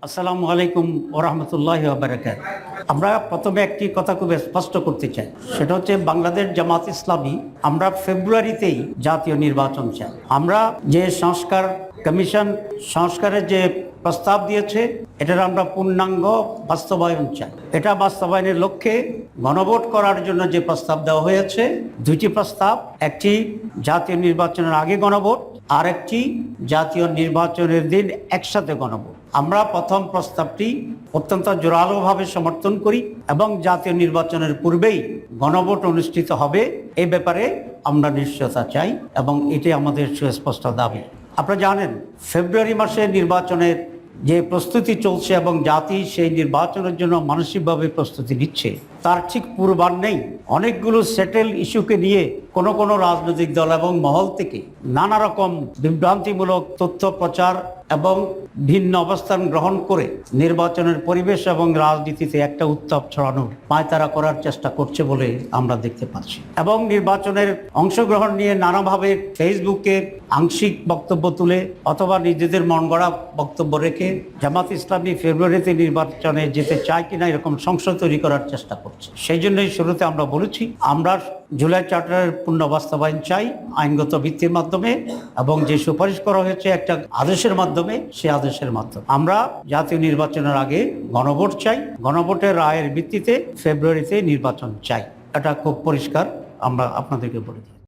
আসসালামু আলাইকুম ওরহমতুল্লাহি ওয়া বারাকাতুহু। আমরা প্রথমে একটি কথা খুব স্পষ্ট করতে চাই, সেটা হচ্ছে বাংলাদেশ জামাত ইসলামী আমরা ফেব্রুয়ারিতেই জাতীয় নির্বাচন চাই। আমরা যে কমিশন সংস্কারের যে প্রস্তাব দিয়েছে এটার আমরা পূর্ণাঙ্গ বাস্তবায়ন চাই। এটা বাস্তবায়নের লক্ষ্যে গণভোট করার জন্য যে প্রস্তাব দেওয়া হয়েছে, দুইটি প্রস্তাব, একটি জাতীয় নির্বাচনের আগে গণভোট আর একটি জাতীয় নির্বাচনের দিন একসাথে গণভোট। আমরা প্রথম প্রস্তাবটি অত্যন্ত জোরালোভাবে সমর্থন করি এবং জাতীয় নির্বাচনের পূর্বেই গণভোট অনুষ্ঠিত হবে এই ব্যাপারে আমরা নিশ্চয়তা চাই এবং এটি আমাদের সুস্পষ্ট দাবি। আপনারা জানেন ফেব্রুয়ারি মাসে নির্বাচনের যে প্রস্তুতি চলছে এবং জাতি সেই নির্বাচনের জন্য মানসিকভাবে প্রস্তুতি নিচ্ছে, তার ঠিক পূর্বাহ্নেই অনেকগুলো সেটেল ইস্যুকে নিয়ে কোনো রাজনৈতিক দল এবং মহল থেকে নানা রকম বিভ্রান্তিমূলক তথ্য প্রচার এবং ভিন্ন অবস্থান গ্রহণ করে নির্বাচনের পরিবেশ এবং রাজনীতিতে একটা উত্তাপ ছড়ানোর পায়তারা করার চেষ্টা করছে বলে আমরা দেখতে পাচ্ছি। এবং নির্বাচনের অংশগ্রহণ নিয়ে নানাভাবে ফেসবুকে আংশিক বক্তব্য তুলে অথবা নিজেদের মন গড়া বক্তব্য রেখে জামাত ইসলামী ফেব্রুয়ারিতে নির্বাচনে যেতে চায় কিনা এরকম সংশয় তৈরি করার চেষ্টা করছে। সেই জন্যই শুরুতে আমরা বলেছি আমরা জুলাই চার্টারের পূর্ণ বাস্তবায়ন চাই আইনগত ভিত্তির মাধ্যমে এবং যে সুপারিশ করা হয়েছে একটা আদেশের মাধ্যমে, সে আদেশের মাধ্যমে আমরা জাতীয় নির্বাচনের আগে গণভোট চাই। গণভোটের রায়ের ভিত্তিতে ফেব্রুয়ারিতে নির্বাচন চাই। এটা খুব পরিষ্কার আমরা আপনাদেরকে বলে দিই।